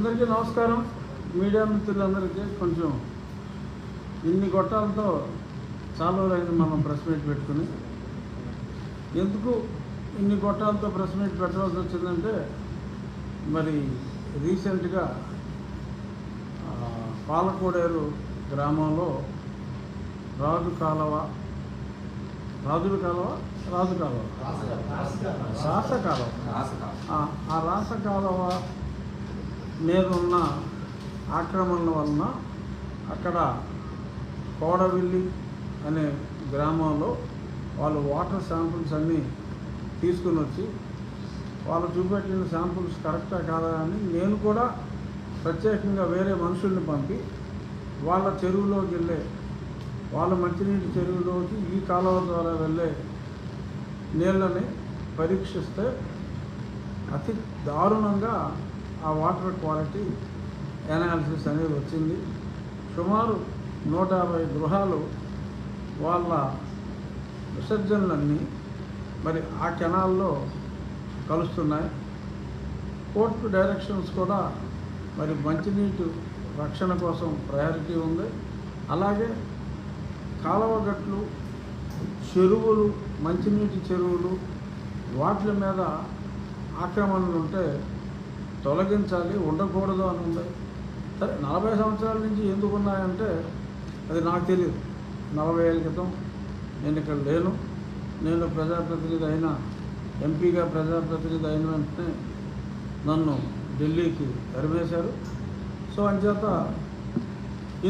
అందరికీ నమస్కారం. మీడియా మిత్రులందరికీ కొంచెం ఇన్ని గొట్టాలతో చాలా రోజులైంది మనం ప్రెస్ మీట్ పెట్టుకుని. ఎందుకు ఇన్ని గొట్టాలతో ప్రెస్ మీట్ పెట్టాల్సి వచ్చిందంటే, మరి రీసెంట్గా పాలకోడేరు గ్రామంలో రాజు కాలువ ఆ రాస కాలువ మీద ఉన్న ఆక్రమణల వలన అక్కడ కోడవిల్లి అనే గ్రామంలో వాళ్ళు వాటర్ శాంపుల్స్ అన్నీ తీసుకుని వచ్చి వాళ్ళు చూపెట్టిన శాంపుల్స్ కరెక్టా కాదా అని నేను కూడా ప్రత్యేకంగా వేరే మనుషుల్ని పంపి వాళ్ళ చెరువులోకి వెళ్ళే వాళ్ళ మంచినీటి చెరువులోకి ఈ కాలువ ద్వారా వెళ్ళే నీళ్ళని పరీక్షిస్తే అతి దారుణంగా ఆ వాటర్ క్వాలిటీ అనాలిసిస్ అనేది వచ్చింది. సుమారు 150 గృహాలు వాళ్ళ విసర్జనలన్నీ మరి ఆ కెనాల్లో కలుస్తున్నాయి. కోర్టు డైరెక్షన్స్ కూడా మరి మంచినీటి రక్షణ కోసం ప్రయారిటీ ఉంది. అలాగే కాలువగట్లు, చెరువులు, మంచినీటి చెరువులు వాటి మీద ఆక్రమణలు ఉంటే తొలగించాలి, ఉండకూడదు అని ఉంది. సరే, 40 సంవత్సరాల నుంచి ఎందుకు ఉన్నాయంటే అది నాకు తెలియదు. 40 ఏళ్ళ క్రితం నేను ఇక్కడ లేను. నేను ప్రజాప్రతినిధి అయిన ఎంపీగా ప్రజాప్రతినిధి అయిన వెంటనే నన్ను ఢిల్లీకి తరిమేశారు. సో అంచేత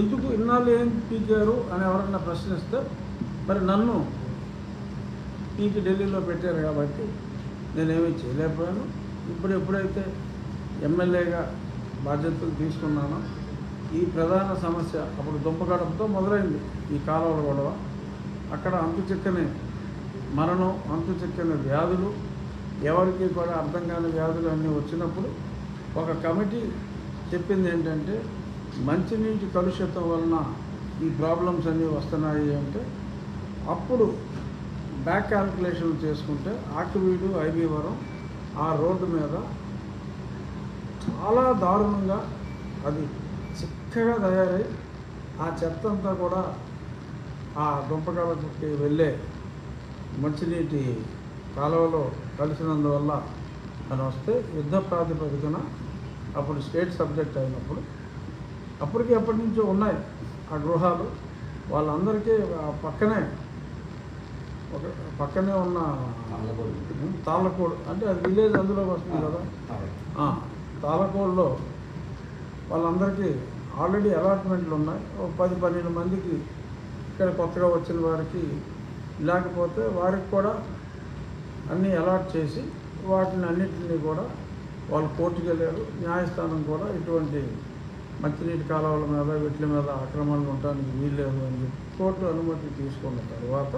ఎందుకు ఇన్నాళ్ళు ఏం పీకారు అని ఎవరన్నా ప్రశ్నిస్తే మరి నన్ను పీకి ఢిల్లీలో పెట్టారు కాబట్టి నేనేమీ చేయలేకపోయాను. ఇప్పుడు ఎప్పుడైతే ఎమ్మెల్యేగా బాధ్యతలు తీసుకున్నానో ఈ ప్రధాన సమస్య అప్పుడు దుంపగడపతో మొదలైంది. ఈ కాలువల గొడవ, అక్కడ అంతుచిక్కని మరణం, అంతుచిక్కని వ్యాధులు, ఎవరికి కూడా అర్థం కాని వ్యాధులు అన్నీ వచ్చినప్పుడు ఒక కమిటీ చెప్పింది ఏంటంటే, మంచినీటి కలుషితం వలన ఈ ప్రాబ్లమ్స్ అన్నీ వస్తున్నాయి అంటే అప్పుడు బ్యాక్ క్యాల్కులేషన్ చేసుకుంటే ఆకివీడు, ఐబీవరం ఆ రోడ్డు మీద చాలా దారుణంగా అది చిక్కగా తయారై ఆ చెత్త అంతా కూడా ఆ దుంపగడకి వెళ్ళే మంచినీటి కాలువలో కలిసినందువల్ల అని వస్తే యుద్ధ ప్రాతిపదికన అప్పుడు స్టేట్ సబ్జెక్ట్ అయినప్పుడు అప్పటికి ఎప్పటి నుంచో ఉన్నాయి ఆ గృహాలు. వాళ్ళందరికీ పక్కనే ఉన్న తాళ్ళకోడు అంటే అది విలేజ్ అందులోకి వస్తుంది కదా. తాళ్ళకోడులో వాళ్ళందరికీ ఆల్రెడీ అలాట్మెంట్లు ఉన్నాయి. 10-12 మందికి ఇక్కడ కొత్తగా వచ్చిన వారికి, లేకపోతే వారికి కూడా అన్నీ అలాట్ చేసి వాటిని అన్నింటినీ కూడా వాళ్ళు కోర్టుకు వెళ్ళారు. న్యాయస్థానం కూడా ఇటువంటి మంచినీటి కాలువల మీద వీటి మీద ఆక్రమణలు ఉండడానికి వీల్లేదు అని చెప్పి కోర్టు అనుమతి తీసుకున్న తర్వాత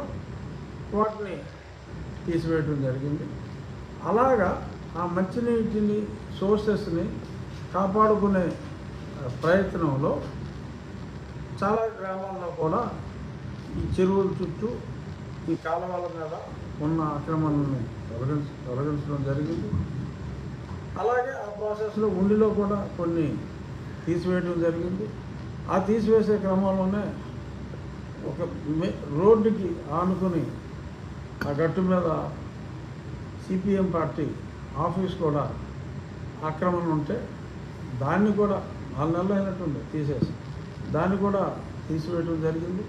వాటిని తీసివేయడం జరిగింది. అలాగా ఆ మంచినీటిని సోర్సెస్ని కాపాడుకునే ప్రయత్నంలో చాలా గ్రామాల్లో కూడా ఈ చెరువుల చుట్టూ ఈ కాలువల మీద ఉన్న ఆక్రమణలను తొలగించడం జరిగింది. అలాగే ఆ ప్రాసెస్లో ఉండిలో కూడా కొన్ని తీసివేయడం జరిగింది. ఆ తీసివేసే క్రమంలోనే ఒక రోడ్డుకి ఆనుకుని ఆ గట్టు మీద సిపిఎం పార్టీ ఆఫీస్ కూడా ఆక్రమణ ఉంటే దాన్ని కూడా 4 నెలలు అయినట్టుంది తీసేసి దాన్ని కూడా తీసివేయడం జరిగింది.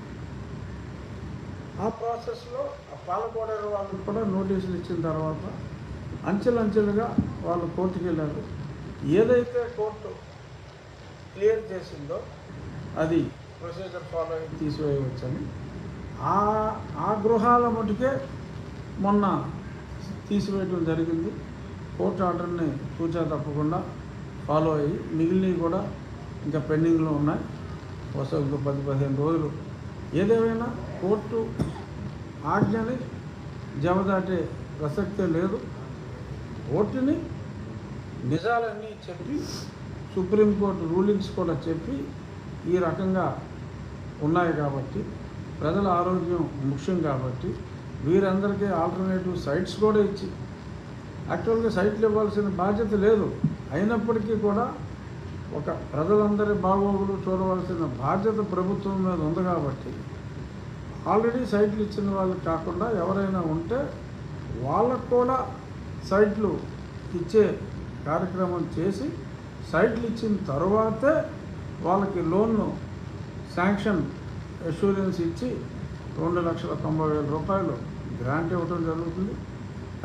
ఆ ప్రాసెస్లో ఆ పాలకోడేరు వాళ్ళకి కూడా నోటీసులు ఇచ్చిన తర్వాత అంచెలంచెలుగా వాళ్ళు కోర్టుకు వెళ్ళారు. ఏదైతే కోర్టు క్లియర్ చేసిందో అది ప్రొసీజర్ ఫాలో అయ్యి తీసివేయవచ్చని ఆ గృహాల మటుకే మొన్న తీసివేయడం జరిగింది. కోర్టు ఆర్డర్ని తూచా తప్పకుండా ఫాలో అయ్యి మిగిలినవి కూడా ఇంకా పెండింగ్లో ఉన్నాయి. వరుసగా 10-15 రోజులు. ఏదేమైనా కోర్టు ఆజ్ఞని జవదాటే ప్రసక్తే లేదు. కోర్టుని నిజాలన్నీ చెప్పి సుప్రీంకోర్టు రూలింగ్స్ కూడా చెప్పి ఈ రకంగా ఉన్నాయి కాబట్టి ప్రజల ఆరోగ్యం ముఖ్యం కాబట్టి వీరందరికీ ఆల్టర్నేటివ్ సైట్స్ కూడా ఇచ్చి యాక్చువల్గా సైట్లు ఇవ్వాల్సిన బాధ్యత లేదు. అయినప్పటికీ కూడా ఒక ప్రజలందరి బాగోగులు చూడవలసిన బాధ్యత ప్రభుత్వం మీద ఉంది కాబట్టి ఆల్రెడీ సైట్లు ఇచ్చిన వాళ్ళకి కాకుండా ఎవరైనా ఉంటే వాళ్ళకు కూడా సైట్లు ఇచ్చే కార్యక్రమం చేసి సైట్లు ఇచ్చిన తర్వాతే వాళ్ళకి లోన్ను శాంక్షన్ అష్యూరెన్స్ ఇచ్చి 2,90,000 రూపాయలు గ్రాంట్ ఇవ్వడం జరుగుతుంది.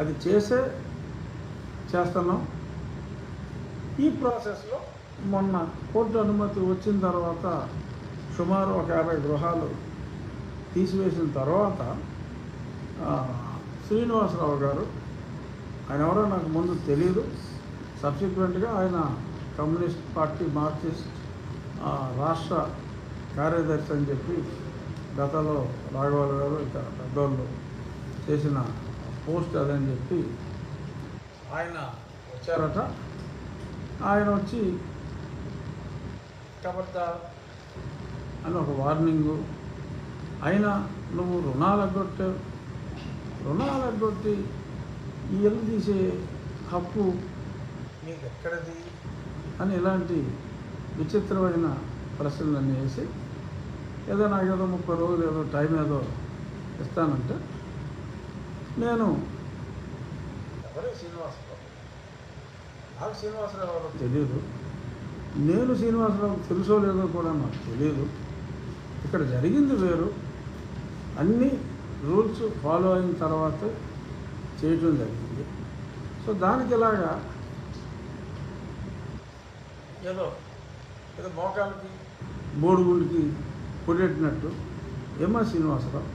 అది చేస్తున్నాం. ఈ ప్రాసెస్లో మొన్న కోర్టు అనుమతి వచ్చిన తర్వాత సుమారు ఒక 50 గృహాలు తీసివేసిన తర్వాత శ్రీనివాసరావు గారు, ఆయన ఎవరో నాకు ముందు తెలియదు, సబ్సిక్వెంట్గా ఆయన కమ్యూనిస్ట్ పార్టీ మార్క్సిస్ట్ రాష్ట్ర కార్యదర్శి అని చెప్పి గతంలో రాఘవాల్ గారు ఇక పెద్దోళ్ళు చేసిన పోస్ట్ అదని చెప్పి ఆయన వచ్చారట. ఆయన వచ్చి కబడ్డా అని ఒక వార్నింగు, అయినా నువ్వు రుణాలు ఎగ్గొట్టి ఈ ఇల్లు తీసే హక్కు నీకు ఎక్కడది అని ఇలాంటి విచిత్రమైన ప్రశ్నలన్నీ వేసి ఏదో నాకేదో 30 రోజులు ఏదో టైం ఏదో ఇస్తానంటే నేను ఎవరే శ్రీనివాసరావు, నాకు శ్రీనివాసరావు ఎవరో తెలియదు, నేను శ్రీనివాసరావు తెలుసో లేదో కూడా నాకు తెలియదు. ఇక్కడ జరిగింది వేరు, అన్ని రూల్స్ ఫాలో అయిన తర్వాత చేయటం జరిగింది. సో దానికి ఇలాగా ఏదో మోకాలకి బోడుగుండికి పొడెట్టినట్టు ఏమా శ్రీనివాసరావు,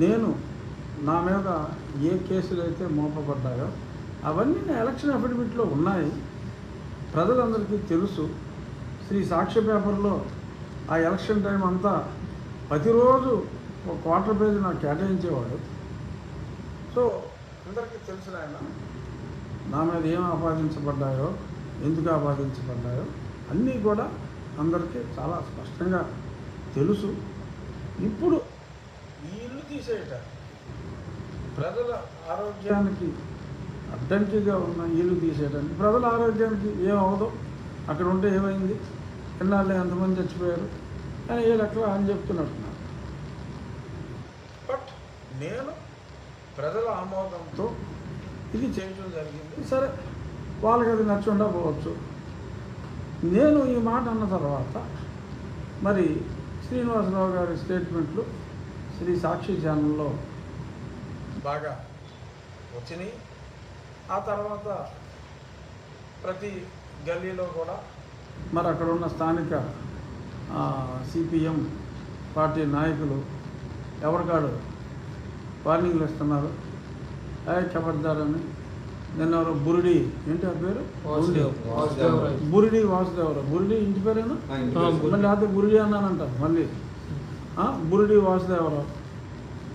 నేను నా మీద ఏ కేసులు అయితే మోపబడ్డాయో అవన్నీ నా ఎలక్షన్ అఫిడవిట్లో ఉన్నాయి, ప్రజలందరికీ తెలుసు. శ్రీ సాక్షి పేపర్లో ఆ ఎలక్షన్ టైం అంతా ప్రతిరోజు ఒక క్వార్టర్ పేజ్ నాకు కేటాయించేవాడు. సో అందరికీ తెలిసిన ఆయన నా మీద ఏం ఆపాదించబడ్డాయో, ఎందుకు ఆపాదించబడ్డాయో అన్నీ కూడా అందరికీ చాలా స్పష్టంగా తెలుసు. ఇప్పుడు ఈ ఇల్లు తీసేయటం ప్రజల ఆరోగ్యానికి అడ్డంకిగా ఉన్న ఇల్లు తీసేయడానికి, ప్రజల ఆరోగ్యానికి ఏమవదో, అక్కడ ఉంటే ఏమైంది, ఎన్నాళ్ళు ఎంతమంది చచ్చిపోయారు అని ఏ లెక్కలు అని చెప్తున్నట్టున్నారు. బట్ నేను ప్రజల ఆమోదంతో ఇది చేయడం జరిగింది. సరే, వాళ్ళకి అది నచ్చి ఉండకపోవచ్చు. నేను ఈ మాట అన్న తర్వాత మరి శ్రీనివాసరావు గారి స్టేట్మెంట్లు శ్రీ సాక్షి ఛానల్లో బాగా వచ్చినాయి. ఆ తర్వాత ప్రతి గల్లీలో కూడా మరి అక్కడ ఉన్న స్థానిక సిపిఎం పార్టీ నాయకులు ఎవరికాడు వార్నింగ్లు ఇస్తున్నారు. కబడ్దారని నిన్న బురిడి ఏంటి ఆ పేరు, బురిడి వాసుదేవరావు, బురిడి ఇంటి పేరేనా, మళ్ళీ అయితే బురిడి అన్నానంటారు మళ్ళీ బురిడి వాసుదేవరావు.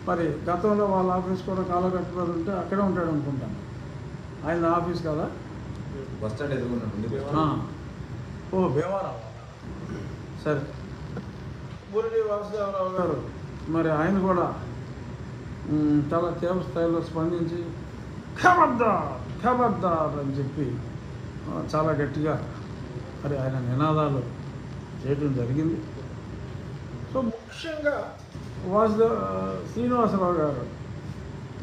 మరి గతంలో వాళ్ళ ఆఫీస్ కూడా కాలో కట్టుకొని ఉంటే అక్కడే ఉంటాడు అనుకుంటాను. ఆయన ఆఫీస్ కదా, ఓ భీమారావు. సరే, బురిడి వాసుదేవరావు గారు మరి ఆయన కూడా చాలా తీవ్ర స్థాయిలో స్పందించి ఖబర్దార్ అని చెప్పి చాలా గట్టిగా మరి ఆయన నినాదాలు చేయడం జరిగింది. సో ముఖ్యంగా శ్రీనివాసరావు గారు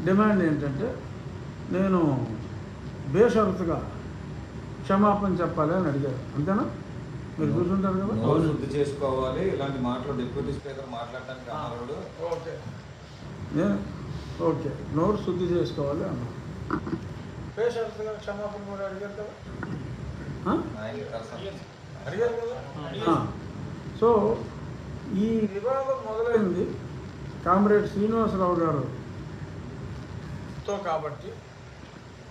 డిమాండ్ ఏంటంటే నేను బేషరతుగా క్షమాపణ చెప్పాలి అని అడిగారు. అంతేనా? మీరు చూసుంటారు కదా. నోరు శుద్ధి చేసుకోవాలి, ఇలాంటి మాటలు డిప్యూటీ స్పీకర్ మాట్లాడటానికి అన్నాడు. ఓకే, నేను ఓకే నోరు శుద్ధి చేసుకోవాలి అన్నా. బేషరతుగా క్షమాపణ కూడా అడిగారు కదా, అడిగారు కదా. సో ఈ వివాదం మొదలైంది కామ్రేడ్ శ్రీనివాసరావు గారుతో కాబట్టి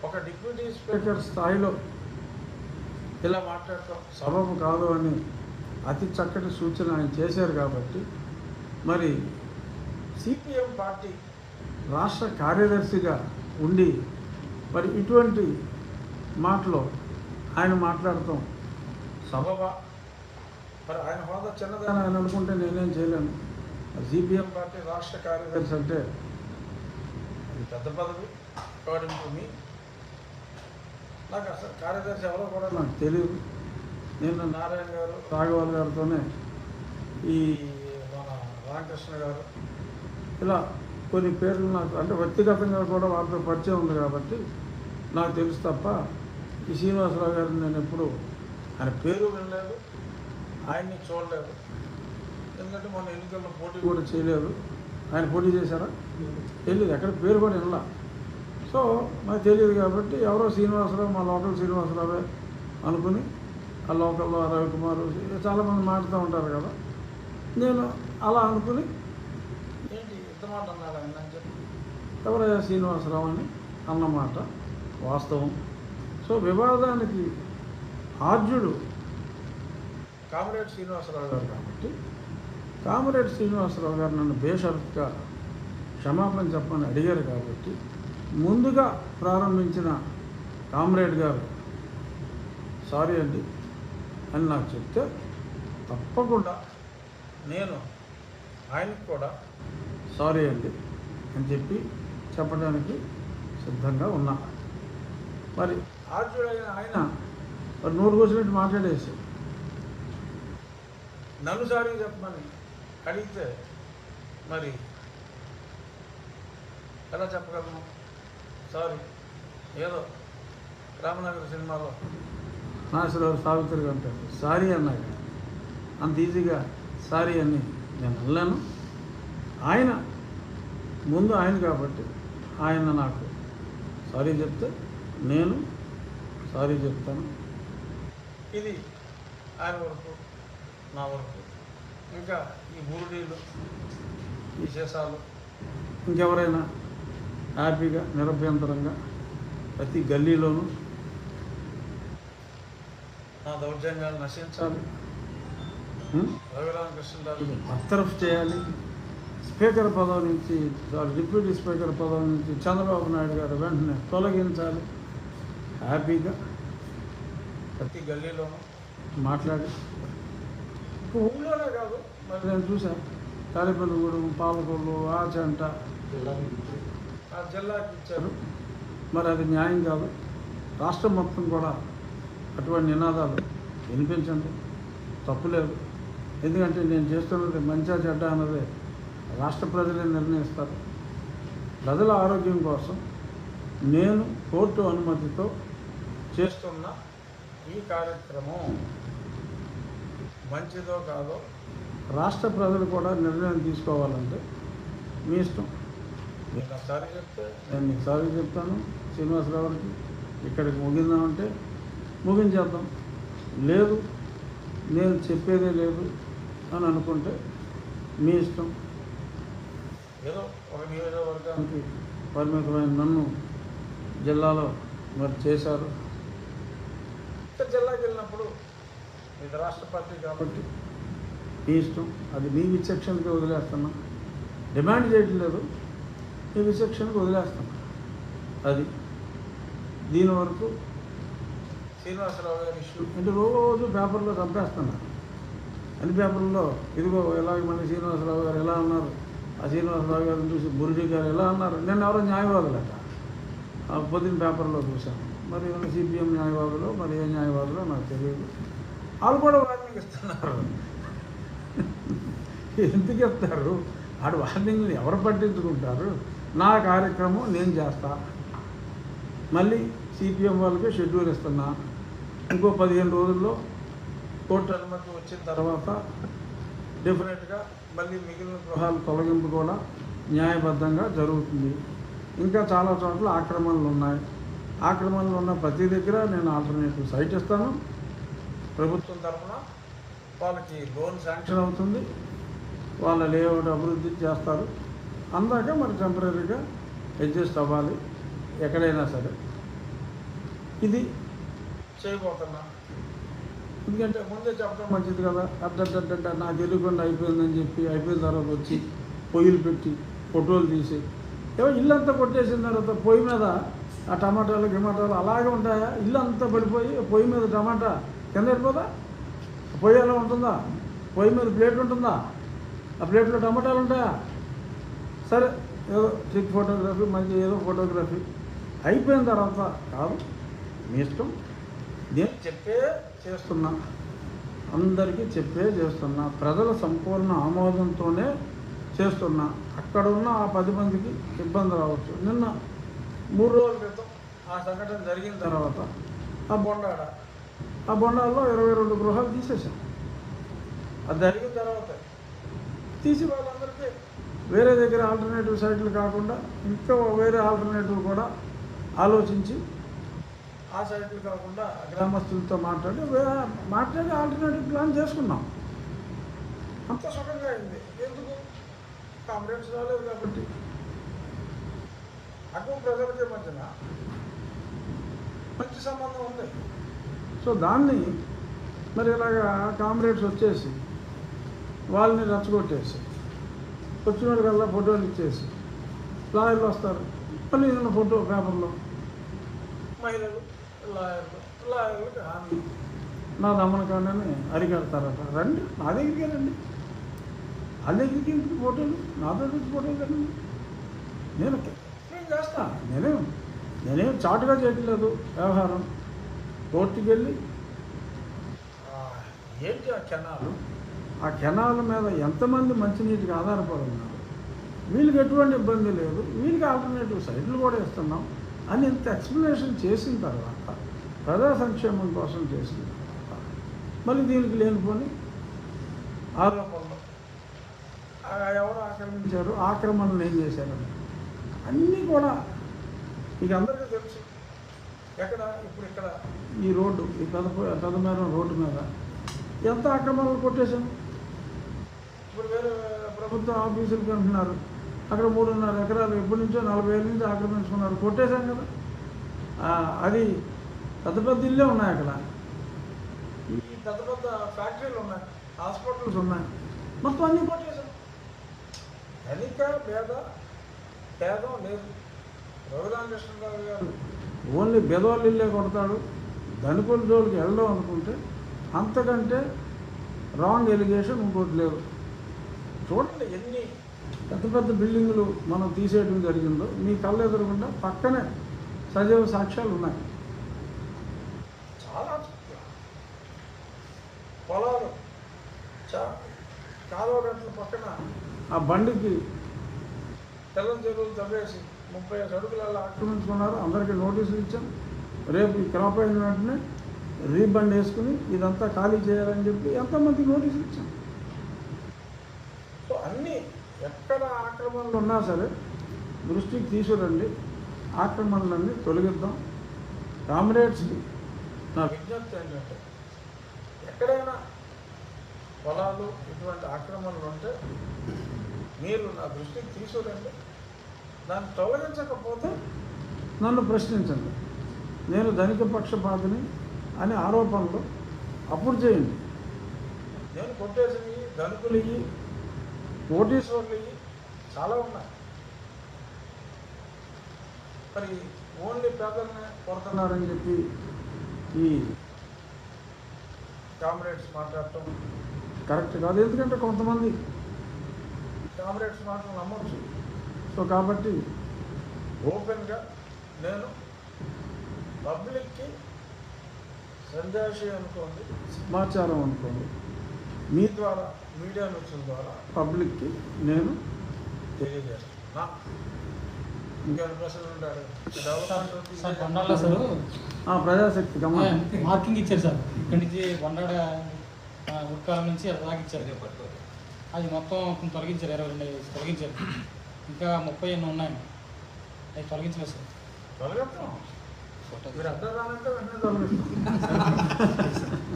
ఒక డిప్యూటీ స్పీకర్ స్థాయిలో ఇలా మాట్లాడటం సబబు కాదు అని అతి చక్కటి సూచన ఆయన చేశారు. కాబట్టి మరి సిపిఎం పార్టీ రాష్ట్ర కార్యదర్శిగా ఉండి మరి ఇటువంటి మాటలో ఆయన మాట్లాడటం సబబా? మరి ఆయన హోదా చిన్నదని ఆయన అనుకుంటే నేనేం చేయలేను. సిపిఎం పార్టీ రాష్ట్ర కార్యదర్శి అంటే అది పెద్ద పదవి. అకార్డింగ్ టు మీ, నాకు అసలు కార్యదర్శి ఎవరో కూడా నాకు తెలియదు. నిన్న నారాయణ గారు రాఘవల్ గారితోనే ఈ మన రామకృష్ణ గారు ఇలా కొన్ని పేర్లు నాకు అంటే వ్యక్తిగతంగా కూడా వారితో పరిచయం ఉంది కాబట్టి నాకు తెలుసు తప్ప ఈ శ్రీనివాసరావు గారిని నేను ఎప్పుడు ఆయన పేరు వినలేదు, ఆయన్ని చూడలేదు. ఎందుకంటే మన ఎన్నికల్లో పోటీ కూడా చేయలేదు. ఆయన పోటీ చేశారా తెలియదు, ఎక్కడ పేరు కూడా వినలా. సో నాకు తెలియదు కాబట్టి ఎవరో శ్రీనివాసరావు మా లోకల్ శ్రీనివాసరావే అనుకుని ఆ లోకల్లో రవికుమారు చాలామంది మాట్లాడుతూ ఉంటారు కదా, నేను అలా అనుకుని ఏంటి ఇంత మాట అన్నాడు ఆయన అని చెప్పి ఎవరయ్యా శ్రీనివాసరావు అని అన్నమాట వాస్తవం. సో వివాదానికి ఆర్జుడు కామ్రేడ్ శ్రీనివాసరావు గారు కాబట్టి కామ్రేడ్ శ్రీనివాసరావు గారు నన్ను బేషరతుగా క్షమాపణ చెప్పమని అడిగారు కాబట్టి ముందుగా ప్రారంభించిన కామ్రేడ్ గారు సారీ అండి అని నాకు చెప్తే తప్పకుండా నేను ఆయనకు కూడా సారీ అండి అని చెప్పి చెప్పడానికి సిద్ధంగా ఉన్నా. మరి ఆర్జుడైన ఆయన మరి నోరు కోసినట్టు మాట్లాడేసి నన్ను సారీ చెప్పమని అడిగితే మరి ఎలా చెప్పగలను? సారీ ఏదో రామనగర్ సినిమాలో నాగేశ్వరరావు సావిత్రి అంటాడు సారీ అన్నాక అంత ఈజీగా సారీ అని నేను అనలేను. ఆయన ముందు ఆయన కాబట్టి ఆయన నాకు సారీ చెప్తే నేను సారీ చెప్తాను. ఇది ఆయన వరకు నా వరకు. ఇంకా ఈ బూరుడీలు ఈ శేషాలు ఇంకెవరైనా హ్యాపీగా నిరభ్యంతరంగా ప్రతి గల్లీలోనూ నా దౌర్జన్యాలు నశించాలి, రఘురామకృష్ణరాజు బర్తరఫ్ చేయాలి, స్పీకర్ పదవి నుంచి డిప్యూటీ స్పీకర్ పదవి నుంచి చంద్రబాబు నాయుడు గారు వెంటనే తొలగించాలి, హ్యాపీగా ప్రతి గల్లీలోనూ మాట్లాడి ఊళ్ళోనే కాదు మరి నేను చూశాను తాడేపల్లిగూడెం పాలకొల్లు ఆచంట ఆ జిల్లాకి ఇచ్చారు. మరి అది న్యాయం కాదు. రాష్ట్రం మొత్తం కూడా అటువంటి నినాదాలు వినిపించండి, తప్పులేదు. ఎందుకంటే నేను చేస్తున్నది మంచిగా చెడ్డ అన్నదే రాష్ట్ర ప్రజలే నిర్ణయిస్తారు. ప్రజల ఆరోగ్యం కోసం నేను కోర్టు అనుమతితో చేస్తున్న ఈ కార్యక్రమం మంచిదో కాదో రాష్ట్ర ప్రజలు కూడా నిర్ణయం తీసుకోవాలంటే మీ ఇష్టం. మీరు నాకు సారీ చెప్తే నేను మీకు సారీ చెప్తాను. శ్రీనివాసరావు గారికి ఇక్కడికి ముగిందామంటే ముగించేద్దాం. లేదు నేను చెప్పేదే లేదు అని అనుకుంటే మీ ఇష్టం. ఏదో ఒక నియోజకవర్గానికి పరిమితమైన నన్ను జిల్లాలో మరి చేశారు. జిల్లాకి వెళ్ళినప్పుడు ఇది రాష్ట్ర పార్టీ కాబట్టి మీ ఇష్టం. అది మీ విచక్షణకి వదిలేస్తున్నా, డిమాండ్ చేయట్లేదు, మీ విచక్షణకి వదిలేస్తున్నా. అది దీని వరకు శ్రీనివాసరావు గారి ఇష్యూ అంటే రోజు పేపర్లో చంపేస్తున్నారు. అన్ని పేపర్లో ఇదిగో ఎలాగ మళ్ళీ శ్రీనివాసరావు గారు ఎలా అన్నారు, ఆ శ్రీనివాసరావు గారిని చూసి బురుడి గారు ఎలా అన్నారు. నేను ఎవరో న్యాయవాదులట పొద్దున్న పేపర్లో చూశాను. మరి సిపిఎం న్యాయవాదులు మరి ఏ న్యాయవాదులో నాకు తెలియదు. వాళ్ళు కూడా వార్నింగ్ ఇస్తున్నారు. ఎందుకు చెప్తారు? వాడు వార్నింగ్ని ఎవరు పట్టించుకుంటారు? నా కార్యక్రమం నేను చేస్తా, మళ్ళీ సిపిఎం వాళ్ళకి షెడ్యూల్ ఇస్తున్నా. ఇంకో 15 రోజుల్లో కోర్టు అనుమతి వచ్చిన తర్వాత డెఫినెట్గా మళ్ళీ మిగిలిన గృహాల తొలగింపు కూడా న్యాయబద్ధంగా జరుగుతుంది. ఇంకా చాలా చోట్ల ఆక్రమణలు ఉన్నాయి. ఆక్రమణలు ఉన్న ప్రతి దగ్గర నేను ఆల్టర్నేటివ్ సైట్ ఇస్తాను. ప్రభుత్వం తరఫున వాళ్ళకి లోన్ శాంక్షన్ అవుతుంది, వాళ్ళ లేఅవుట్ అభివృద్ధి చేస్తారు. అందాక మరి టెంపరీగా అడ్జస్ట్ అవ్వాలి ఎక్కడైనా సరే. ఇది చేయబోతున్నా. ఎందుకంటే ముందే చెప్పడం మంచిది కదా. అడ్డంటే నాకు తెలియకుండా అయిపోయిందని చెప్పి అయిపోయిన తర్వాత వచ్చి పొయ్యిలు పెట్టి ఫోటోలు తీసి ఏమో ఇల్లంతా కొట్టేసిన తర్వాత పొయ్యి మీద ఆ టమాటాలు గిమాటాలు అలాగే ఉంటాయా? ఇల్లు అంతా పడిపోయి పొయ్యి మీద టమాటా కింద పడిపోదా? పొయ్యి ఎలా ఉంటుందా? పొయ్యి మీద ప్లేట్ ఉంటుందా? ఆ ప్లేట్లో టమాటాలు ఉంటాయా? సరే ఏదో స్టిక్ ఫోటోగ్రఫీ మంచి ఏదో ఫోటోగ్రఫీ అయిపోయిన తర్వాత కాదు, మీ ఇష్టం. నేను చెప్పే చేస్తున్నా. అందరికీ చెప్పే చేస్తున్నా, ప్రజల సంపూర్ణ ఆమోదంతోనే చేస్తున్నా. అక్కడ ఉన్న ఆ 10 మందికి ఇబ్బంది రావచ్చు. నిన్న 3 రోజుల క్రితం ఆ సంఘటన జరిగిన తర్వాత ఆ బొండాల్లో 22 గృహాలు తీసేసాం. అది జరిగిన తర్వాత తీసి వాళ్ళందరికీ వేరే దగ్గర ఆల్టర్నేటివ్ సైట్లు కాకుండా ఇంకా వేరే ఆల్టర్నేటివ్ కూడా ఆలోచించి ఆ సైట్లు కాకుండా గ్రామస్తులతో మాట్లాడి ఆల్టర్నేటివ్ ప్లాన్ చేసుకున్నాం. అంత సుఖంగా అయింది. ఎందుకు? కాంప్లైంట్స్ రాలేదు కాబట్టి. అటు ప్రజలకి మధ్యన మంచి సంబంధం ఉంది. సో దాన్ని మరి ఇలాగా కామ్రేడ్స్ వచ్చేసి వాళ్ళని రెచ్చగొట్టేసి వచ్చిన వాళ్ళకల్లా ఫోటోలు ఇచ్చేసి లాయర్లు వస్తారు, మళ్ళీ ఏదైనా ఫోటో పేపర్లో మహిళలు లాయర్లకు హామీ నా దమ్మనకాండని అరికడతారట. రండి నా దగ్గరికి రండి, వాళ్ళ దగ్గరికి ఫోటోలు నా దగ్గరికి ఫోటోలు రండి, నేను చేస్తాను. నేనేం చాటుగా చేయట్లేదు వ్యవహారం. కోర్టుకి వెళ్ళి ఏంటి ఆ కెనాల మీద ఎంతమంది మంచినీటికి ఆధారపడి ఉన్నారు, వీళ్ళకి ఎటువంటి ఇబ్బంది లేదు, వీళ్ళకి ఆల్టర్నేటివ్ సైట్లు కూడా ఇస్తున్నాం అని ఇంత ఎక్స్ప్లెనేషన్ చేసిన తర్వాత, ప్రజా సంక్షేమం కోసం చేసిన తర్వాత మళ్ళీ దీనికి లేనిపోని ఆరోపణలు, ఎవరు ఆక్రమించారు, ఆక్రమణలు ఏం చేశారని అన్నీ కూడా మీకు అందరికీ తెలుసు. ఇప్పుడు ఇక్కడ ఈ రోడ్డు, ఈ పెదమేరం రోడ్డు మీద ఎంత ఆక్రమణలు కొట్టేశాం. ఇప్పుడు వేరే ప్రభుత్వ ఆఫీసులు అంటున్నారు అక్కడ 3.5 ఎకరాలు ఎప్పటి నుంచో 40 ఏళ్ళ నుంచి ఆక్రమించుకున్నారు, కొట్టేశాం కదా. అది పెద్ద ఇల్లే ఉన్నాయి అక్కడ, ఈ పెద్ద ఫ్యాక్టరీలు ఉన్నాయి, హాస్పిటల్స్ ఉన్నాయి, మొత్తం అన్నీ కొట్టేశాం. ధనిక భేదం లేదు. రఘురామకృష్ణరావు గారు ఓన్లీ బెదవాళ్ళు ఇల్లే కొడతాడు, ధనికుల జోలికి వెళ్ళడం అనుకుంటే అంతకంటే రాంగ్ ఎలిగేషన్ ఇంకోటి లేదు. చూడండి ఎన్ని పెద్ద బిల్డింగులు మనం తీసేయడం జరిగిందో మీ కళ్ళు ఎదురకుండా పక్కనే సజీవ సాక్ష్యాలు ఉన్నాయి. చాలా పొలాలు కాలువ గంటల పక్కన ఆ బండికి తెల్లం చెరువులు తవ్వేసి 35 అడుగులలో ఆక్రమించుకున్నారు. అందరికీ నోటీసులు ఇచ్చాం. రేపు ఈ క్రాప్ అయిన వెంటనే రీబండ్ వేసుకుని ఇదంతా ఖాళీ చేయాలని చెప్పి ఎంతమందికి నోటీసులు ఇచ్చాం. సో అన్నీ ఎక్కడ ఆక్రమణలు ఉన్నా సరే దృష్టికి తీసుకురండి, ఆక్రమణలన్నీ తొలగిద్దాం. కామ్రేడ్స్కి నా విజ్ఞప్తి ఏంటంటే ఎక్కడైనా పొలాలు ఇటువంటి ఆక్రమణలు ఉంటే మీరు నా దృష్టికి తీసుకురండి. దాన్ని తొలగించకపోతే నన్ను ప్రశ్నించండి. నేను ధనిక పక్షపాతిని అనే ఆరోపణలు అప్పుడు చేయండి. నేను కొట్టేసినవి ధనికులు ఇవి, కోటీశ్వర్లు ఇవి చాలా ఉన్నాయి. మరి ఓన్లీ పేదలనే కొడుతున్నారని చెప్పి ఈ కామ్రేడ్స్ మాట్లాడటం కరెక్ట్ కాదు. ఎందుకంటే కొంతమంది కామ్రేడ్స్ మాటలు నమ్మచ్చు. సో కాబట్టి ఓపెన్గా నేను పబ్లిక్కి సందేశం అనుకోండి, సమాచారం అనుకోండి, మీ ద్వారా మీడియా మిత్రుల ద్వారా పబ్లిక్కి నేను తెలియజేస్తున్నా. ఇంకేమైనా ప్రశ్నలు ఉంటాడు? ప్రజాశక్తి మార్కింగ్ ఇచ్చారు సార్. ఇక్కడి నుంచి బండాడ ఉత్కాలం నుంచి రాగిచ్చారు. అది మొత్తం తొలగించారు, 22 తొలగించారు. ఇంకా 30 ఎన్నో ఉన్నాయి, అవి తొలగించలేదు సార్.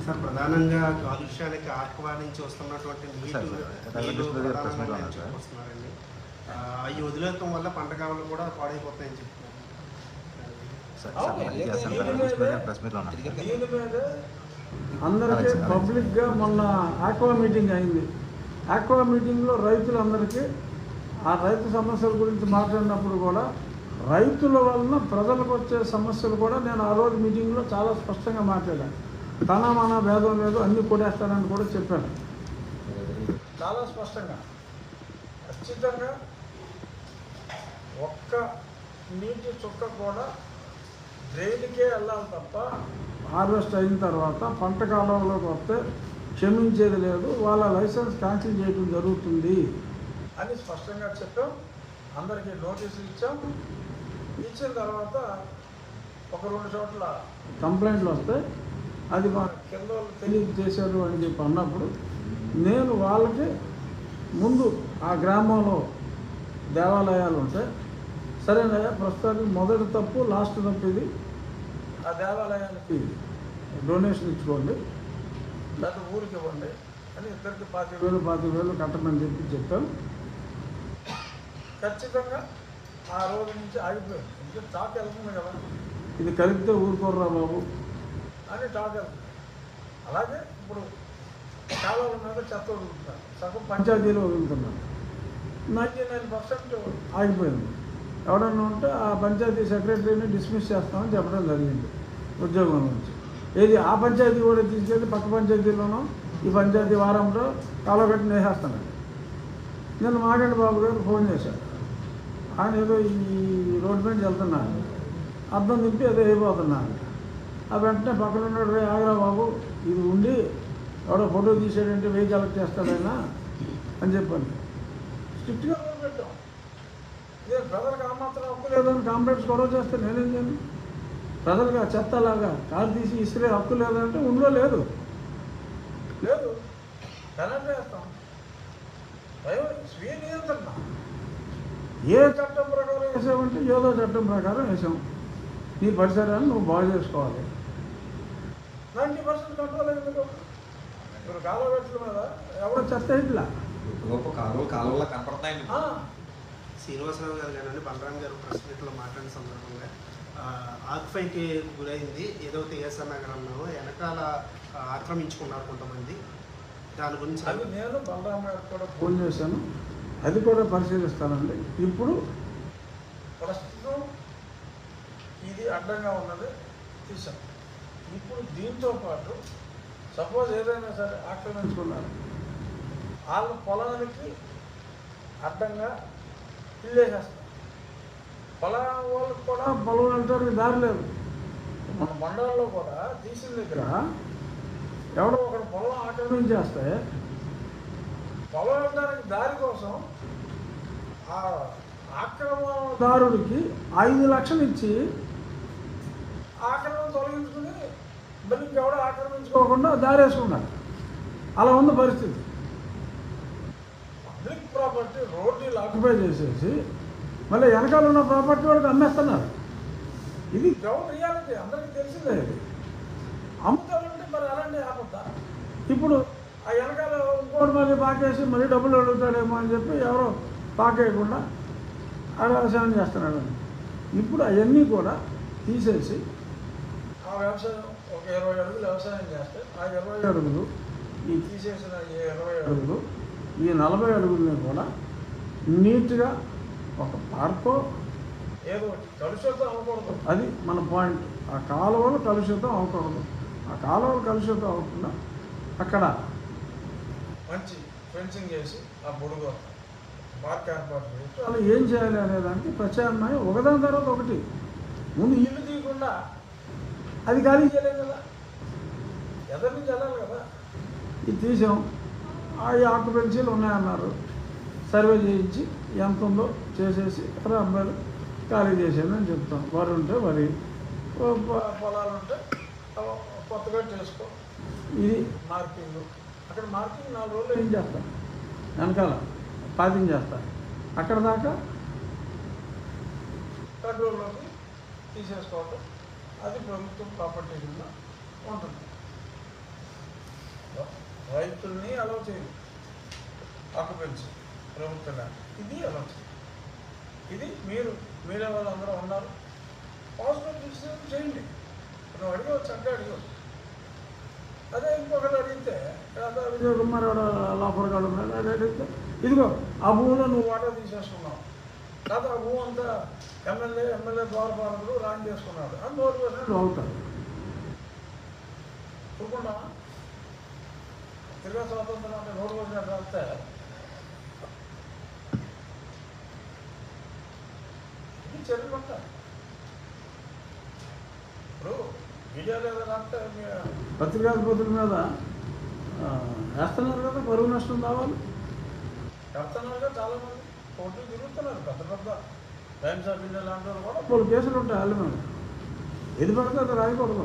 సార్ ప్రధానంగా కాలుష్యానికి ఆహ్వానించి వస్తున్నటువంటి నీళ్లు వస్తున్నారండి. అవి వదిలేయటం వల్ల పంట కావాలు కూడా పాడైపోతాయని చెప్తున్నారు. అందరికీ పబ్లిక్గా మొన్న ఆక్వా మీటింగ్ అయింది. ఆక్వా మీటింగ్లో రైతులందరికీ ఆ రైతు సమస్యల గురించి మాట్లాడినప్పుడు కూడా రైతుల వలన ప్రజలకు వచ్చే సమస్యలు కూడా నేను ఆ రోజు మీటింగ్లో చాలా స్పష్టంగా మాట్లాడాను. మన భేదం లేదు, అన్నీ కొట్టేస్తానని కూడా చెప్పాను చాలా స్పష్టంగా. ఖచ్చితంగా ఒక్క నీటి చుక్క కూడా డ్రైన్కే వెళ్ళాలి తప్ప హార్వెస్ట్ అయిన తర్వాత పంట కాలంలోకి వస్తే క్షమించేది లేదు, వాళ్ళ లైసెన్స్ క్యాన్సిల్ చేయడం జరుగుతుంది అని స్పష్టంగా చెప్పాం. అందరికీ నోటీసులు ఇచ్చాం. ఇచ్చిన తర్వాత ఒక 2 చోట్ల కంప్లైంట్లు వస్తే అది మా కింద వాళ్ళు తెలియజేశారు అని చెప్పి అన్నప్పుడు నేను వాళ్ళకి ముందు ఆ గ్రామంలో దేవాలయాలు ఉంటాయి, సరేనయ్యా ప్రస్తుతానికి మొదటి తప్పు లాస్ట్ తప్పు ఇది, ఆ దేవాలయానికి డొనేషన్ ఇచ్చుకోండి లేదా ఊరికి ఇవ్వండి అని ఇద్దరికి 25,000 కట్టమని చెప్పాం. ఖచ్చితంగా ఆ రోజు నుంచి ఆగిపోయింది. ఎందుకంటే టాక్ వెళ్తుంది కదా, ఇది కలిపితే ఊరుకోర్రా బాబు అని టాక్ వెళ్తుంది. అలాగే ఇప్పుడు కాలువల మీద చెత్త వదులుతున్నారు, సగం పంచాయతీలో వదులుతున్నారు. 99% ఆగిపోయింది. ఎవడన్నా ఉంటే ఆ పంచాయతీ సెక్రటరీని డిస్మిస్ చేస్తామని చెప్పడం జరిగింది ఉద్యోగం నుంచి. ఏది ఆ పంచాయతీ కూడా తీసుకెళ్ళి పక్క పంచాయతీలోనో ఈ పంచాయతీ వారంలో కాలగట్టి నేసేస్తున్నాడు. నేను మాగంటి బాబు గారు ఫోన్ చేశాను. ఆయన ఏదో ఈ రోడ్డు మీద వెళ్తున్నాను, అర్థం తిప్పి ఏదో అయిపోతున్నాను. ఆ వెంటనే పక్కన ఉన్నాడు, ఆగరా బాబు ఇది ఉండి ఎవడో ఫోటో తీసాడంటే 1000 కలెక్ట్ చేస్తాడైనా అని చెప్పండి. స్ట్రిక్ట్గా పెట్టాం. ఇదే ప్రజలకు ఆ మాత్రం హక్కు లేదని కాంప్లైంట్స్ గొడవ చేస్తే నేనేం చేయను? ప్రజలుగా చెత్తలాగా కారు తీసి ఇసిరే హక్కు లేదంటే ఉందో లేదు పెనాల్టీ వేస్తాం. స్వీయ నియంత్రణ. ఏ చట్టం ప్రకారం వేసామంటే ఏదో చట్టం ప్రకారం వేసాం. నీ పరిసరాన్ని నువ్వు బాగు చేసుకోవాలి. 90% కంట్రోల్ అయింది. ఇప్పుడు కాలువగట్ల మీద ఎవరో చెత్త ఇట్లా గొప్ప కాలువలో కనపడతాయండి. శ్రీనివాసరావు గారు కానీ బలరాం గారు ప్రెస్ మీట్లో మాట్లాడిన సందర్భంగా ఆక్ఫైకి గురైంది ఏదో టీఎస్ఆర్ నగర్ అన్నాము, వెనకాల ఆక్రమించుకున్నారు కొంతమంది. దాని గురించి అది నేను బలరాం గారికి కూడా ఫోన్ చేశాను, అది కూడా పరిశీలిస్తానండి. ఇప్పుడు ప్రస్తుతం ఇది అడ్డంగా ఉన్నది తీసాం. ఇప్పుడు దీంతో పాటు సపోజ్ ఏదైనా సరే ఆక్రమించుకున్నారు, వాళ్ళ పొలానికి అడ్డంగా ఇల్లేసేస్తాం. పొలం వాళ్ళకి కూడా పొలం వెళ్ళడానికి దారి లేదు. మన మండలంలో కూడా తీసిన దగ్గర ఎవడో ఒకడు పొలం ఆక్రమించేస్తే పొలం వెళ్ళడానికి దారి కోసం ఆ ఆక్రమణదారుడికి 5 లక్షలు ఇచ్చి ఆక్రమణ తొలగించుకుని మళ్ళీ ఇంకెవడో ఆక్రమించుకోకుండా దారి వేసుకున్నాడు. అలా ఉంది పరిస్థితి. పబ్లిక్ ప్రాపర్టీ రోడ్లు ఆక్యుపై చేసేసి మళ్ళీ వెనకాల ఉన్న ప్రాపర్టీ వాడికి అమ్మేస్తున్నారు. ఇది గ్రౌండ్ రియాలిటీ, అందరికీ తెలిసిందే. ఇది అమ్ముతారంటే మరి అలాంటి ఆపద్దా? ఇప్పుడు ఆ వెనకాల ఇంకోటి మళ్ళీ పాకేసి మళ్ళీ డబ్బులు అడుగుతాడేమో అని చెప్పి ఎవరో పాకేయకుండా వ్యవసాయం చేస్తున్నాడు. ఇప్పుడు అవన్నీ కూడా తీసేసి ఆ వ్యవసాయం ఒక 20 అడుగులు వ్యవసాయం చేస్తే ఆ 20 అడుగులు ఈ తీసేసిన 20 అడుగులు ఈ 40 అడుగులని కూడా నీట్గా ఒక పార్కో ఏదో కలుషితం అవ్వకూడదు. అది మన పాయింట్. ఆ కాలువలు కలుషితం అవ్వకూడదు. ఆ కాలువలు కలుషితం అవ్వకుండా అక్కడ మంచి ఫెన్సింగ్ చేసి ఆ బుడుగు పార్క్ ఏర్పాటు చేసి అలా ఏం చేయాలి అనేదానికి ప్రత్యామ్నాయం ఒకదాని తర్వాత ఒకటి. ముందు ఇల్లు తీయకుండా అది ఖాళీ చేయలేదు కదా, ఎదరి నుంచి వెళ్ళాలి కదా. ఇది తీసాం. ఆ ఆక్యుపెన్సీలు ఉన్నాయన్నారు, సర్వే చేయించి ఎంత ఉందో చేసేసి అబ్బాయిలు ఖాళీ చేసేది అని చెప్తాం. వరి ఉంటే వరి, పొలాలు ఉంటే కొత్తగా చేసుకో. ఇది మార్కింగ్. అక్కడ మార్కింగ్ 4 రోజులు ఏం చేస్తాం, వెనకాల పాతింగ్ చేస్తాం. అక్కడ దాకా కంట్రోల్లోకి తీసేసుకోవటం, అది ప్రభుత్వం ప్రాపర్టీ కింద ఉంటుంది. రైతుల్ని అలౌ చేయదు ఆక్యుపెన్సీ ప్రభుత్వంగా. ఇది అలౌ చేయదు. ఇది మీరు మీడియా వాళ్ళందరూ ఉన్నారు, పాజిటివ్ డిసిషన్ చేయండి. నువ్వు అడిగవచ్చు అంటే అడిగవచ్చు. అదే ఇంకొకటి అడిగితే విజయ్ కుమార్ లాఫర్ గారు అడిగితే ఇదిగో ఆ భూమిలో నువ్వు వాటా తీసేసుకున్నావు, లేదా ఆ భూమి అంతా ఎమ్మెల్యే ద్వారపాలకులు రాన్ చేసుకున్నాడు అని 100% అవుతాడు. చూడకుండా తిరిగా స్వాతంత్రం అంటే 100% రాస్తే ఇది చర్యలు ఉంటాయి. ఇప్పుడు మీడియా లేదా రాస్తే పత్రికాధిపతుల మీద వేస్తున్నారు కదా, పరువు నష్టం కావాలి కడుతున్నారుగా చాలామంది కోర్టులు తిరుగుతున్నారు. పెద్ద పెద్ద టైమ్స్ ఆఫ్ ఇండియా లాంటి వాళ్ళు కూడా కొన్ని కేసులు ఉంటాయి వాళ్ళ మీద. ఏది పడితే అది రాయకూడదు,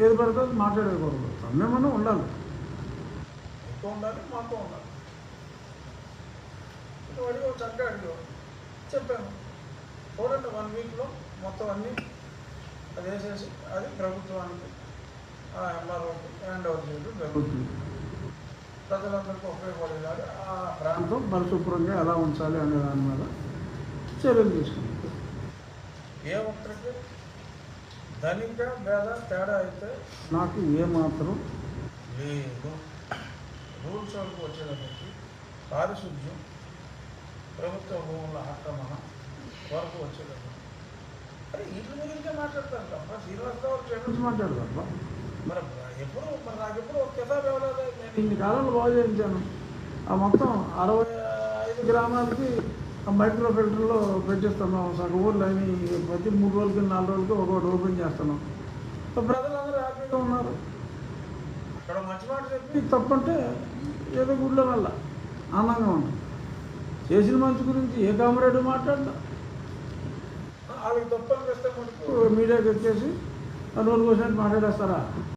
ఏది పడితే అది మాట్లాడకూడదు. సమయమని ఉండాలి, ఎక్కువ ఉండాలి, మాకు ఉండాలి. ఇటు అడిగి చక్కగా అడిగి చెప్పాను చూడండి 1 వీక్లో మొత్తం అన్నీ అది వేసేసి అది ప్రభుత్వానికి ఎంఆర్ఓకి హ్యాండ్ ఓవర్ చేయడం జరుగుతుంది. ప్రజలందరికీ ఉపయోగపడేలాగా ఆ ప్రాంతం పరిశుభ్రంగా ఎలా ఉంచాలి అనే దాని మీద చర్యలు తీసుకుంటాం. ఏ ఒక్కరికి ధనిక భేద తేడా అయితే నాకు ఏమాత్రం లేదు. రూల్స్ వరకు వచ్చేటప్పటికి పారిశుద్ధ్యం, ప్రభుత్వ భూముల ఆక్రమణ వరకు వచ్చేటప్పుడు అరే వీటి గురించే మాట్లాడతాను తప్ప శ్రీనివాసరావు గురించి మాట్లాడదు తప్ప మరి నాకు ఎప్పుడు ఒక కితాబ్ ఇవ్వలేదు. నేను ఇన్ని కాలంలో బాగు చేయించాను. ఆ మొత్తం 65 గ్రామాలకి మైక్రో ఫిల్టర్లో పెట్టిస్తున్నాం. సగం ఊర్లు అని ప్రతి 3 రోజులకి 4 రోజులకి ఒకటి ఓపెన్ చేస్తున్నాం. ప్రజలందరూ హ్యాపీగా ఉన్నారు. అక్కడ మంచి మాట చెప్పి తప్పంటే ఏదో గుడిలో వల్ల ఆనందంగా ఉంది. చేసిన మంచి గురించి ఏ కామరేడు మాట్లాడతా వాళ్ళకి తప్పనిపిస్తే మటుకు మీడియాకి వచ్చేసి నోరు కోసినట్టు మాట్లాడేస్తారా?